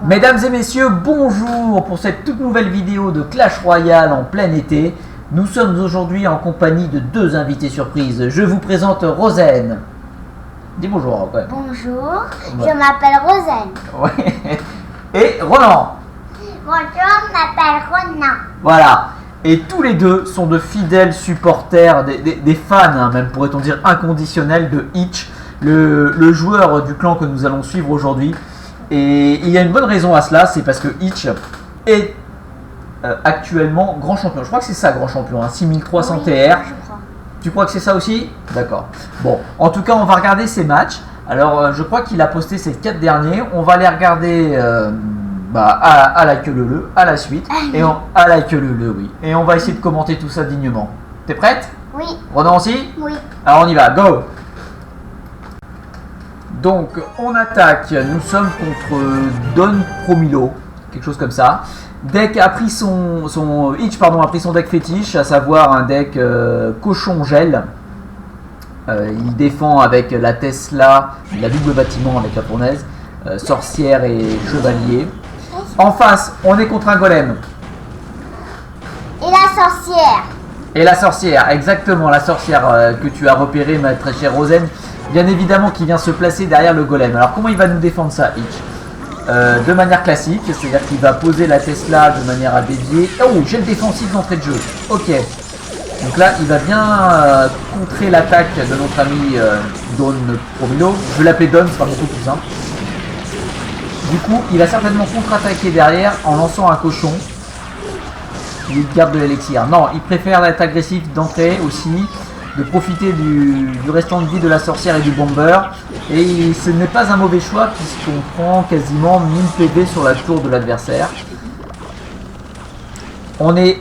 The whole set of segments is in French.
Mesdames et messieurs, bonjour pour cette toute nouvelle vidéo de Clash Royale en plein été. Nous sommes aujourd'hui en compagnie de deux invités surprises. Je vous présente Rosen. Dis bonjour. Ouais. Bonjour, je m'appelle Rosen. Ouais. Et Roland. Bonjour, je m'appelle Ronan. Voilà. Et tous les deux sont de fidèles supporters, des fans, hein, même pourrait-on dire inconditionnels de Itch, le joueur du clan que nous allons suivre aujourd'hui. Et il y a une bonne raison à cela, c'est parce que Itch est actuellement grand champion. Je crois que c'est ça, grand champion, hein, 6300 Oui, TR. je crois. Tu crois que c'est ça aussi? D'accord. Bon, en tout cas, on va regarder ces matchs. Alors, je crois qu'il a posté ces 4 derniers. On va les regarder à la queue leu, à la suite. À la queue leu, oui. Et on va essayer de commenter tout ça dignement. T'es prête? Oui. Ronan aussi? Oui. Alors, on y va, go! Donc, on attaque. Nous sommes contre Don Promilo, quelque chose comme ça. Deck a pris Itch a pris son deck fétiche, à savoir un deck cochon gel. Il défend avec la Tesla, la double bâtiment avec la fournaise, sorcière et chevalier. En face, on est contre un golem. Et la sorcière. Et la sorcière, exactement, la sorcière que tu as repérée, ma très chère Rosen. Bien évidemment, qui vient se placer derrière le golem. Alors, comment il va nous défendre ça, Itch? De manière classique, c'est-à-dire qu'il va poser la Tesla de manière à dévier. Oh, gel défensif d'entrée de jeu. Ok. Donc là, il va bien contrer l'attaque de notre ami Don Promilo. Je vais l'appeler Don, ce sera beaucoup plus simple. Du coup, il va certainement contre-attaquer derrière en lançant un cochon. Il garde de l'élixir. Non, il préfère l'être agressif d'entrée aussi, de profiter du restant de vie de la sorcière et du bomber. Et ce n'est pas un mauvais choix puisqu'on prend quasiment 1000 PV sur la tour de l'adversaire. On est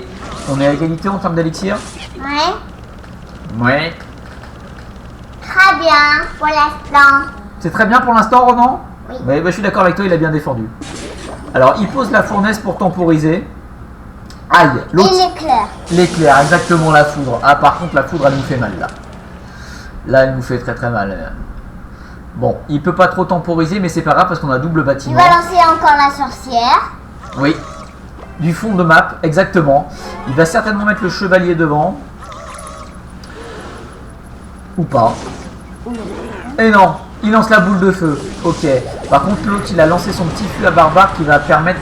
à égalité en termes d'élixir? Ouais. Ouais. Très bien pour l'instant. C'est très bien pour l'instant, Ronan? Oui. Ouais, je suis d'accord avec toi, il a bien défendu. Alors, il pose la fournaise pour temporiser. Aïe, l'autre. Et l'éclair. L'éclair, exactement, la foudre. Ah, par contre, la foudre, elle nous fait mal, là. Là, elle nous fait très très mal. Bon, il peut pas trop temporiser, mais c'est pas grave parce qu'on a double Il bâtiment. va lancer encore la sorcière. Oui. Du fond de map, exactement. Il va certainement mettre le chevalier devant. Ou pas. Et non, il lance la boule de feu. Ok. Par contre, l'autre, il a lancé son petit fût à barbare qui va permettre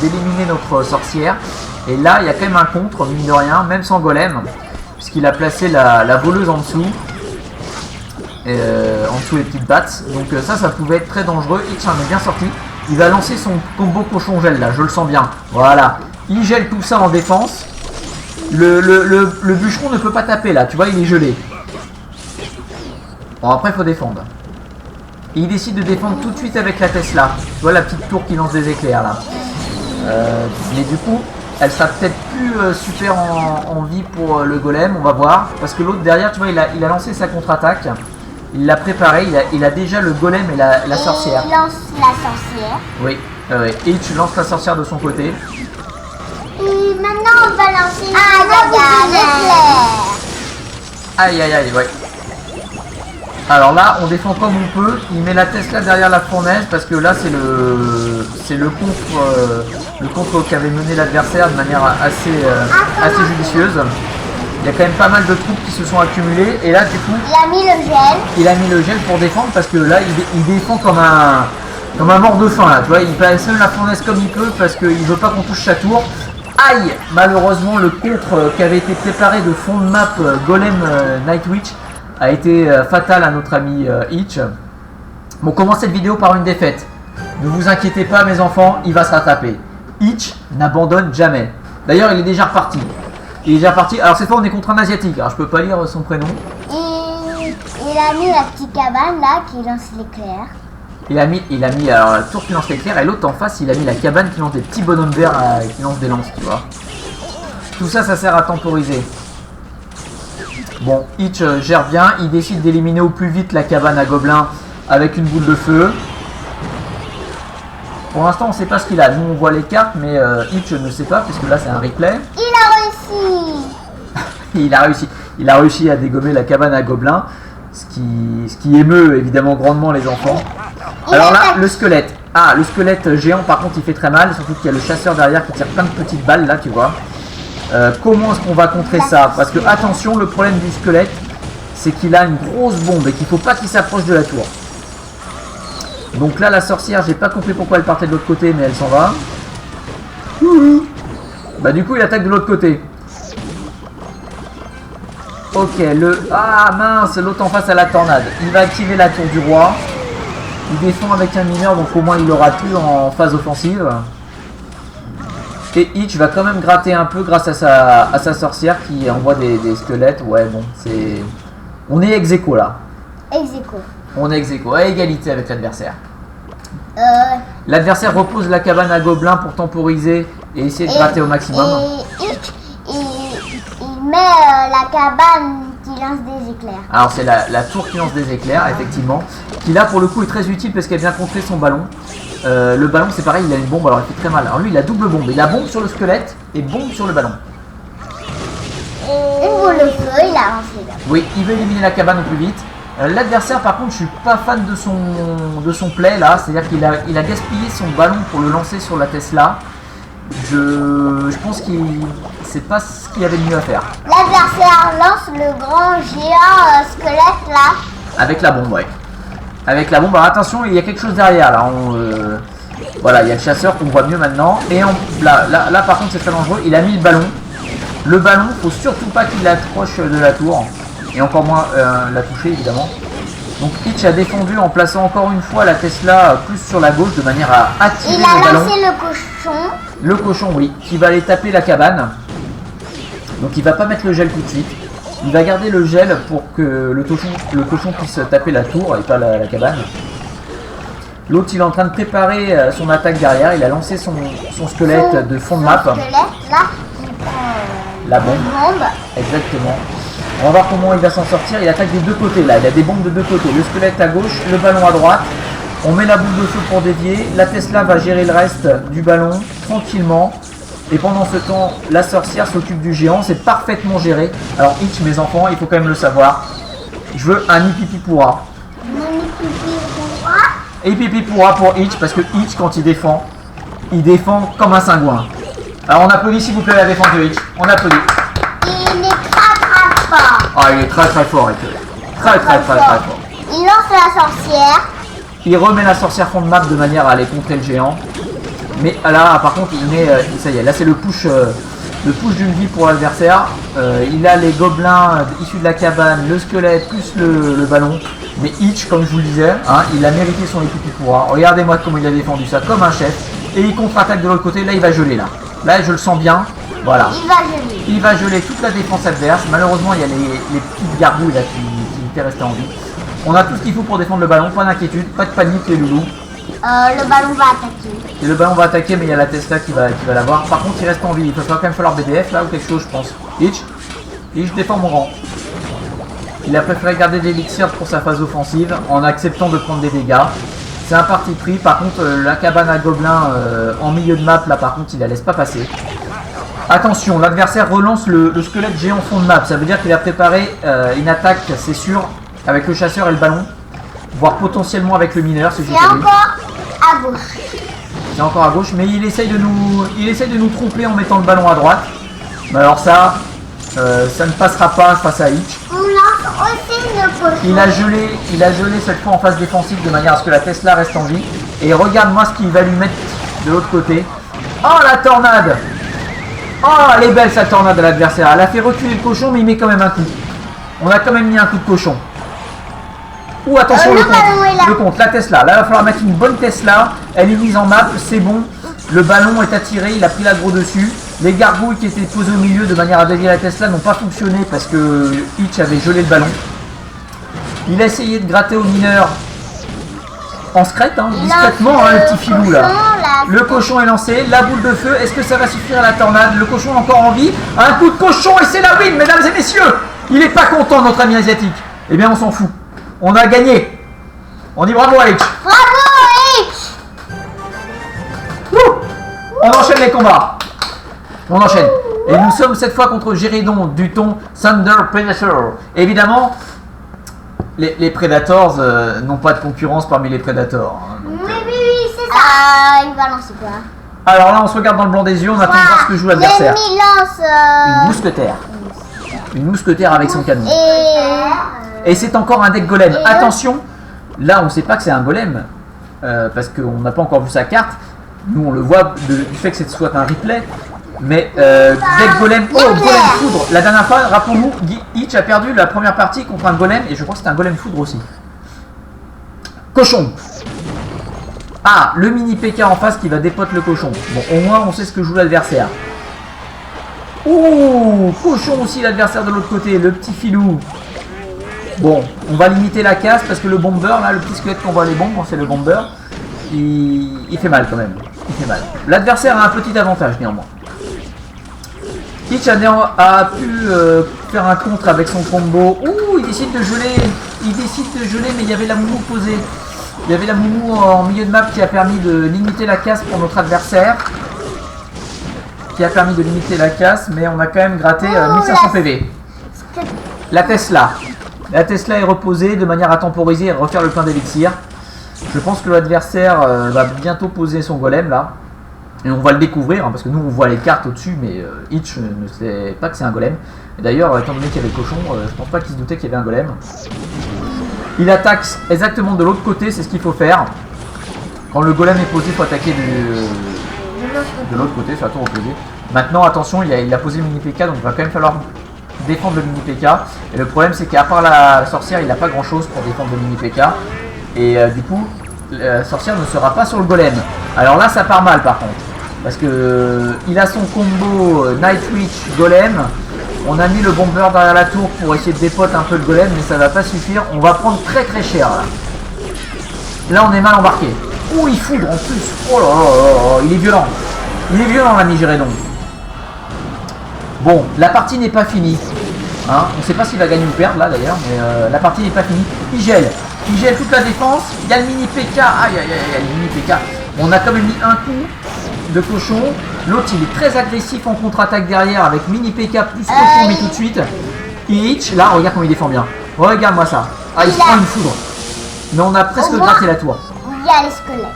d'éliminer notre sorcière. Et là, il y a quand même un contre, mine de rien, même sans golem. Puisqu'il a placé la voleuse en dessous. En dessous les petites battes. Donc ça pouvait être très dangereux. Itch en est bien sorti. Il va lancer son combo cochon gel là, je le sens bien. Voilà. Il gèle tout ça en défense. Le bûcheron ne peut pas taper là, tu vois, il est gelé. Bon, après, il faut défendre. Et il décide de défendre tout de suite avec la Tesla. Tu vois la petite tour qui lance des éclairs là. Mais du coup, elle sera peut-être plus super en vie pour le golem, on va voir. Parce que l'autre derrière, tu vois, il a lancé sa contre-attaque. Il l'a préparé, il a déjà le golem et la sorcière. Il lance la sorcière. Oui, et tu lances la sorcière de son côté. Et maintenant, on va lancer l'éclair. Aïe aïe aïe, ouais. Alors là, on défend comme on peut. Il met la Tesla derrière la fournaise parce que là, c'est le contre qu'avait mené l'adversaire de manière assez judicieuse. Il y a quand même pas mal de troupes qui se sont accumulées et là, du coup, Il a mis le gel. il a mis le gel pour défendre parce que là, il défend comme un mort de faim là. Tu vois, il passe la fournaise comme il peut parce qu'il veut pas qu'on touche sa tour. Aïe! Malheureusement, le contre qui avait été préparé de fond de map Golem Nightwitch a été fatal à notre ami Itch. Bon, commence cette vidéo par une défaite. Ne vous inquiétez pas, mes enfants, il va se rattraper. Itch n'abandonne jamais. D'ailleurs, il est déjà reparti. Alors cette fois, on est contre un asiatique. Alors je peux pas lire son prénom. Et il a mis la petite cabane là qui lance l'éclair. Il a mis alors, la tour qui lance l'éclair et l'autre en face, il a mis la cabane qui lance des petits bonhommes verts qui lancent des lances, tu vois. Tout ça, ça sert à temporiser. Bon, Itch gère bien. Il décide d'éliminer au plus vite la cabane à gobelins avec une boule de feu. Pour l'instant, on ne sait pas ce qu'il a. Nous, on voit les cartes, mais Hitch ne sait pas, puisque là, c'est un replay. Il a réussi. Il a réussi à dégommer la cabane à gobelins, ce qui émeut évidemment grandement les enfants. Alors là, le squelette. Ah, le squelette géant, par contre, il fait très mal, surtout qu'il y a le chasseur derrière qui tire plein de petites balles, là, tu vois. Comment est-ce qu'on va contrer ça? Parce que, attention, le problème du squelette, c'est qu'il a une grosse bombe et qu'il ne faut pas qu'il s'approche de la tour. Donc là, la sorcière, j'ai pas compris pourquoi elle partait de l'autre côté, mais elle s'en va. Bah du coup, il attaque de l'autre côté. Ok, ah mince, l'autre en face à la tornade. Il va activer la tour du roi. Il défend avec un mineur, donc au moins il l'aura plus en phase offensive. Et Hitch va quand même gratter un peu grâce à sa sorcière qui envoie des squelettes. Ouais, bon, c'est... On est ex aequo là. Ex aequo. On est ex aequo, à égalité avec l'adversaire. L'adversaire repose la cabane à gobelins pour temporiser et essayer de gratter au maximum. Et il met la cabane qui lance des éclairs. Alors c'est la tour qui lance des éclairs, effectivement. Qui là pour le coup est très utile parce qu'elle vient contrer son ballon. Le ballon c'est pareil, il a une bombe, alors il fait très mal. Alors lui il a double bombe, il a bombe sur le squelette et bombe sur le ballon. Il vaut le feu, il a lancé là. Oui, il veut éliminer la cabane au plus vite. L'adversaire par contre je suis pas fan de son play là, c'est-à-dire qu'il a gaspillé son ballon pour le lancer sur la Tesla. Je pense qu'il c'est pas ce qu'il y avait de mieux à faire. L'adversaire lance le grand géant squelette là. Avec la bombe, ouais. Avec la bombe, alors attention, il y a quelque chose derrière là. Voilà, il y a le chasseur qu'on voit mieux maintenant. Et là par contre c'est très dangereux, il a mis le ballon. Le ballon, faut surtout pas qu'il approche de la tour. Et encore moins la toucher évidemment. Donc Hitch a défendu en plaçant encore une fois la Tesla plus sur la gauche de manière à attirer le ballon. Il a lancé le cochon. Le cochon, oui, qui va aller taper la cabane. Donc il va pas mettre le gel tout de suite. Il va garder le gel pour que le cochon puisse taper la tour et pas la cabane. L'autre il est en train de préparer son attaque derrière. Il a lancé son squelette de fond de map. Squelette là qui prend la bombe. Exactement. On va voir comment il va s'en sortir. Il attaque des deux côtés là. Il a des bombes de deux côtés. Le squelette à gauche, le ballon à droite. On met la boule de feu pour dévier. La Tesla va gérer le reste du ballon tranquillement. Et pendant ce temps, la sorcière s'occupe du géant. C'est parfaitement géré. Alors Hitch, mes enfants, il faut quand même le savoir. Je veux un hipipi pourra. Et hipipi pourra pour Hitch parce que Hitch, quand il défend comme un cingouin. Alors on applaudit s'il vous plaît la défense de Hitch. On applaudit. Il est très fort. Ah, il est très fort. Très fort. Il lance la sorcière. Il remet la sorcière fond de map de manière à aller contrer le géant. Mais là, par contre, il met, ça y est, là c'est le push d'une vie pour l'adversaire. Il a les gobelins issus de la cabane, le squelette, plus le ballon. Mais Hitch, comme je vous le disais, hein, il a mérité son équipe pourra. Regardez-moi comment il a défendu ça, comme un chef. Et il contre-attaque de l'autre côté, là il va geler là. Là je le sens bien, voilà. Il va geler toute la défense adverse. Malheureusement, il y a les petites gargouilles là qui étaient restées en vie. On a tout ce qu'il faut pour défendre le ballon, pas d'inquiétude, pas de panique les loulous. Le ballon va attaquer. Et le ballon va attaquer, mais il y a la Tesla qui va l'avoir. Par contre, il reste en vie. Il va quand même falloir BDF là ou quelque chose, je pense. Hitch défend mon rang. Il a préféré garder des élixirs pour sa phase offensive en acceptant de prendre des dégâts. C'est un parti pris. Par contre, la cabane à gobelins en milieu de map, là par contre, il la laisse pas passer. Attention, l'adversaire relance le squelette géant fond de map. Ça veut dire qu'il a préparé une attaque, c'est sûr, avec le chasseur et le ballon. Voire potentiellement avec le mineur, si j'ai encore à gauche. C'est encore à gauche, mais il essaye de nous tromper en mettant le ballon à droite. Mais alors ça ne passera pas face à Hitch. On lance aussi le cochon. Il a gelé cette fois en phase défensive de manière à ce que la Tesla reste en vie. Et regarde-moi ce qu'il va lui mettre de l'autre côté. Oh la tornade! Oh elle est belle sa tornade à l'adversaire. Elle a fait reculer le cochon, mais il met quand même un coup. On a quand même mis un coup de cochon. Ou attention le compte, la Tesla. Là il va falloir mettre une bonne Tesla. Elle est mise en map, c'est bon. Le ballon est attiré, il a pris l'aggro dessus. Les gargouilles qui étaient posées au milieu de manière à dévier la Tesla n'ont pas fonctionné parce que Hitch avait gelé le ballon. Il a essayé de gratter au mineur en secrète, hein, discrètement, hein, le petit filou là. Le cochon est lancé, la boule de feu, est-ce que ça va suffire à la tornade? Le cochon est encore en vie. Un coup de cochon et c'est la win, mesdames et messieurs. Il est pas content notre ami asiatique. Eh bien on s'en fout. On a gagné. On dit bravo à Hitch. Bravo Hitch. On enchaîne les combats. On enchaîne. Et nous sommes cette fois contre Géridon, Duton, Thunder Predator. Évidemment, les Predators n'ont pas de concurrence parmi les Predators. Hein, oui, c'est ça. Ah, il va lancer quoi? Alors là, on se regarde dans le blanc des yeux, on attend de voir ce que joue l'adversaire. L'ennemi lance une mousquetaire. Une mousquetaire avec son canon. Et c'est encore un deck golem. Attention, là, on ne sait pas que c'est un golem. Parce qu'on n'a pas encore vu sa carte. Nous, on le voit du fait que ce soit un replay. Mais deck golem, golem foudre. La dernière fois, rappelons-nous, Hitch a perdu la première partie contre un golem. Et je crois que c'était un golem foudre aussi. Cochon. Ah, le mini PK en face qui va dépoter le cochon. Bon, au moins, on sait ce que joue l'adversaire. Ouh, cochon aussi l'adversaire de l'autre côté, le petit filou. Bon, on va limiter la casse parce que le bomber, là, le petit squelette qu'on voit les bombes, quand c'est le bomber, il fait mal quand même. Il fait mal. L'adversaire a un petit avantage néanmoins. Hitch a pu faire un contre avec son combo. Ouh, il décide de geler. Il décide de geler, mais il y avait la moumou posée. Il y avait la moumou en milieu de map qui a permis de limiter la casse pour notre adversaire. Qui a permis de limiter la casse, mais on a quand même gratté 1500 PV. La Tesla. La Tesla est reposée de manière à temporiser et refaire le plein d'élixir. Je pense que l'adversaire va bientôt poser son golem là. Et on va le découvrir, hein, parce que nous on voit les cartes au-dessus, mais Hitch ne sait pas que c'est un golem. Et d'ailleurs, étant donné qu'il y avait le cochon, je pense pas qu'il se doutait qu'il y avait un golem. Il attaque exactement de l'autre côté, c'est ce qu'il faut faire. Quand le golem est posé, il faut attaquer de l'autre côté, sur la tour opposée. Maintenant, attention, il a posé le mini PK, donc il va quand même falloir défendre le mini PK. Et le problème, c'est qu'à part la sorcière, il n'a pas grand chose pour défendre le mini PK. Et du coup, la sorcière ne sera pas sur le golem. Alors là, ça part mal par contre. Parce que il a son combo Night Witch Golem. On a mis le bomber derrière la tour pour essayer de dépoter un peu le golem, mais ça va pas suffire. On va prendre très très cher là. Là, on est mal embarqué. Ouh, il foudre en plus. Oh là là là, il est violent. Il est violent l'ami Géridon. Bon, la partie n'est pas finie. Hein, on ne sait pas s'il va gagner ou perdre là d'ailleurs, mais la partie n'est pas finie. Il gèle toute la défense. Il y a le mini PK. Aïe aïe aïe, le mini PK. On a quand même mis un coup de cochon. L'autre il est très agressif en contre-attaque derrière avec mini PK plus cochon mis tout de suite. Hitch, là regarde comment il défend bien. Regarde moi ça. Ah, il se prend une foudre. Mais on a presque gratté la tour. Il y a les squelettes.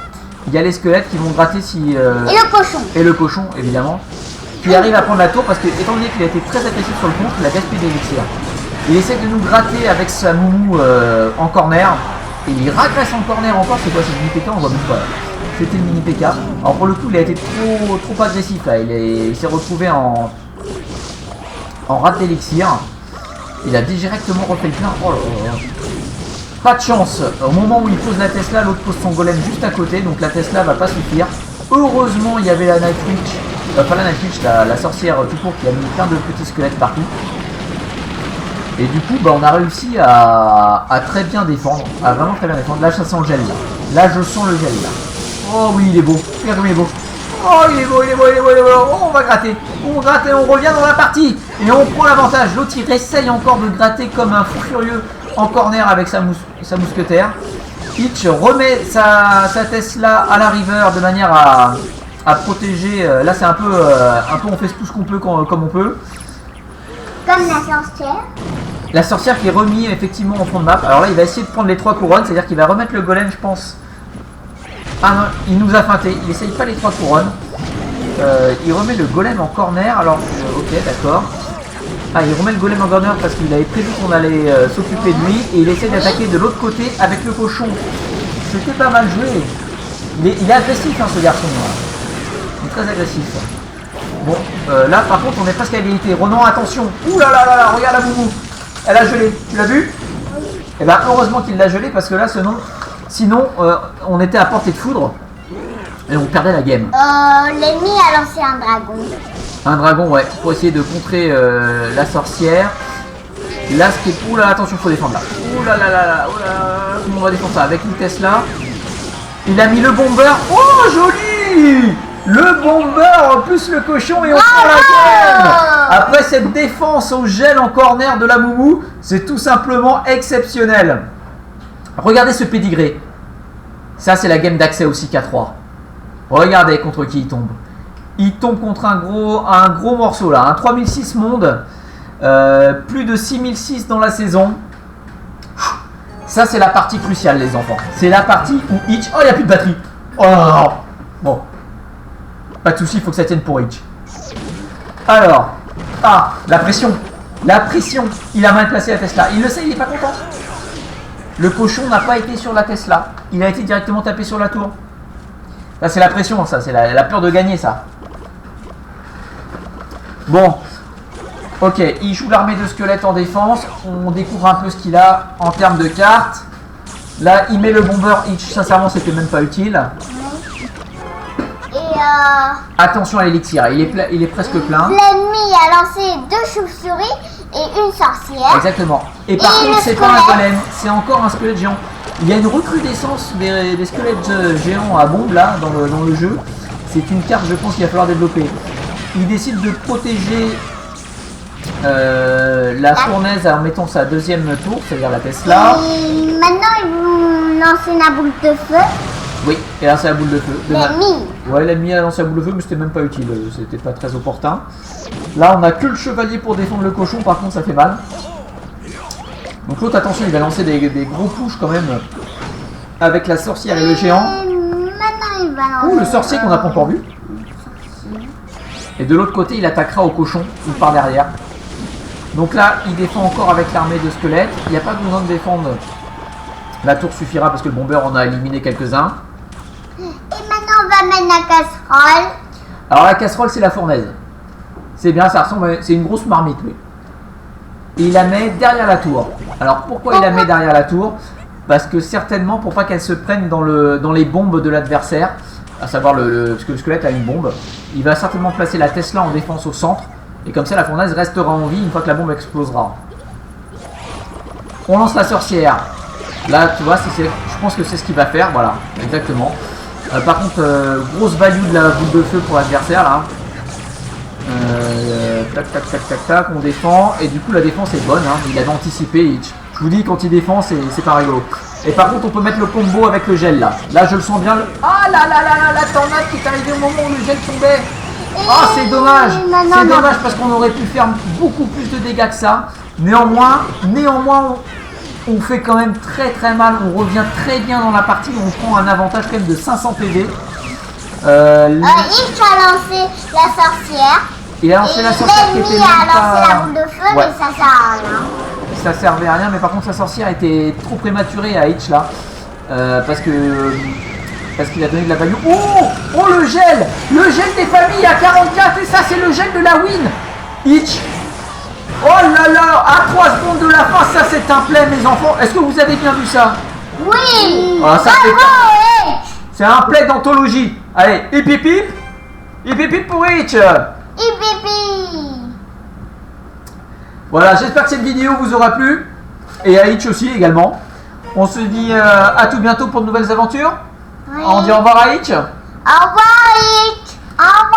Il y a les squelettes qui vont gratter si... Et le cochon. Et le cochon, évidemment. Qui arrive à prendre la tour parce que, étant donné qu'il a été très agressif sur le contre, il a gaspillé des élixirs. Il essaie de nous gratter avec sa moumou en corner. Et il ragresse en corner encore. C'est quoi, c'est le mini PK? On voit même pas. C'était le mini PK. Alors pour le coup, il a été trop agressif là. Il s'est retrouvé en rate d'élixir. Il a directement refait le plein. Oh là là. Pas de chance, au moment où il pose la Tesla, l'autre pose son golem juste à côté, donc la Tesla va pas suffire. Heureusement, il y avait la Night Witch, pas la Night Witch, la sorcière tout court qui a mis plein de petits squelettes partout. Et du coup, bah, on a réussi à très bien défendre, à vraiment très bien défendre. Là, ça sent le gel là. Là, je sens le gel là. Oh oui, il est beau, regarde comme il est beau. Oh, il est beau, il est beau, il est beau, il est beau. Oh, on va gratter. On gratte et on revient dans la partie. Et on prend l'avantage. L'autre, il essaye encore de gratter comme un fou furieux en corner avec sa mousquetaire. Hitch remet sa Tesla à la river de manière à protéger. Là, c'est un peu on fait tout ce qu'on peut comme on peut. Comme la sorcière. La sorcière qui est remis effectivement en fond de map. Alors là, il va essayer de prendre les 3 couronnes, c'est-à-dire qu'il va remettre le golem, je pense. Ah non, il nous a feinté. Il essaye pas les 3 couronnes. Il remet le golem en corner. Alors, ok, d'accord. Ah, il remet le golem en corner parce qu'il avait prévu qu'on allait s'occuper de lui. Et il essaie d'attaquer de l'autre côté avec le cochon. C'était pas mal joué. Il est agressif, hein, ce garçon. Là. Il est très agressif. Bon, là par contre, on est presque à égalité. Ronan, attention. Ouh là là là là, regarde la moumou. Elle a gelé. Tu l'as vu? Et ben heureusement qu'il l'a gelé parce que là, sinon, on était à portée de foudre. Et on perdait la game. L'ennemi a lancé un dragon. Un dragon, ouais, pour essayer de contrer la sorcière. Là, ce qui est... Ouh là, attention, faut défendre là. Ouh là là là là, ouh là là. Comment on va défendre ça? Avec une Tesla. Il a mis le bomber. Oh, joli! Le bomber, plus le cochon et on prend la game. Après cette défense au gel en corner de la moumou, c'est tout simplement exceptionnel. Regardez ce pédigré. Ça, c'est la game d'accès aussi K3. Regardez contre qui il tombe. Il tombe contre un gros morceau là, un 3006 monde, plus de 6006 dans la saison. Ça c'est la partie cruciale les enfants. C'est la partie où Hitch... Oh il n'y a plus de batterie. Oh non, non, non. Bon. Pas de soucis, il faut que ça tienne pour Hitch. Alors. Ah, la pression. La pression. Il a mal placé la Tesla. Il le sait, il n'est pas content. Le cochon n'a pas été sur la Tesla. Il a été directement tapé sur la tour. Ça c'est la pression, ça. C'est la peur de gagner, ça. Bon. Ok, il joue l'armée de squelettes en défense. On découvre un peu ce qu'il a en termes de cartes. Là, il met le bomber Hitch. Sincèrement, c'était même pas utile. Et Attention à l'élixir, il est presque plein. l'ennemi a lancé 2 chauves-souris et une sorcière. Exactement. Et par Et contre, le c'est pas un squelette. golem, c'est encore un squelette géant. Il y a une recrudescence des squelettes géants à bombe là dans le jeu. C'est une carte, je pense, qu'il va falloir développer. Il décide de protéger la fournaise en mettant sa deuxième tour, c'est-à-dire la Tesla. Et maintenant, ils vont lancer la boule de feu. Oui, et là c'est la boule de feu. L'ennemi. Ouais, l'ennemi a lancé la boule de feu, mais c'était même pas utile, c'était pas très opportun. Là, on a que le chevalier pour défendre le cochon, par contre, ça fait mal. Donc l'autre, attention, il va lancer des gros push quand même avec la sorcière et le géant. Et maintenant, il va lancer. Ouh, le sorcier qu'on n'a pas encore vu. Et de l'autre côté, il attaquera au cochon ou par derrière. Donc là, il défend encore avec l'armée de squelettes. Il n'y a pas besoin de défendre. La tour suffira parce que le bomber en a éliminé quelques-uns. Et maintenant, on va mettre la casserole. Alors la casserole, c'est la fournaise. C'est bien, ça ressemble, c'est une grosse marmite, oui. Et il la met derrière la tour. Alors pourquoi il la met derrière la tour? Parce que certainement pour pas qu'elle se prenne dans les bombes de l'adversaire, à savoir parce que le squelette a une bombe, il va certainement placer la Tesla en défense au centre, et comme ça la fournaise restera en vie une fois que la bombe explosera. On lance la sorcière. Là, tu vois, je pense que c'est ce qu'il va faire, voilà, exactement. Par contre, grosse value de la boule de feu pour l'adversaire, là. Tac, tac, tac, tac, tac, on défend, et du coup la défense est bonne, hein. Il avait anticipé Hitch. Je vous dis, quand il défend, c'est pas rigolo. Et par contre, on peut mettre le combo avec le gel, là. Là, je le sens bien. Ah là là là là, la tornade qui est arrivée au moment où le gel tombait. Ah, c'est dommage. C'est dommage parce qu'on aurait pu faire beaucoup plus de dégâts que ça. Néanmoins, on fait quand même très très mal. On revient très bien dans la partie. On prend un avantage quand même de 500 PV. Hitch a lancé la sorcière. Il a lancé la sorcière qui était L'ennemi même a lancé pas... la boule de feu, Ouais. mais ça sert à rien. Ça servait à rien, mais par contre sa sorcière était trop prématurée à Hitch là. Parce qu'il a donné de la value. Oh le gel! Le gel des familles à 44 et ça c'est le gel de la win! Hitch! Oh là là! À 3 secondes de la fin, ça c'est un play mes enfants! Est-ce que vous avez bien vu ça? Oui. Ah, ça fait- Bravo, Hitch. C'est un play d'anthologie! Allez, hip hip hip! Hip hip hip pour Hitch! Hippie. Voilà, j'espère que cette vidéo vous aura plu. Et à Hitch aussi également. On se dit à tout bientôt pour de nouvelles aventures. Oui. On dit au revoir à Hitch. Au revoir, Hitch. Au revoir.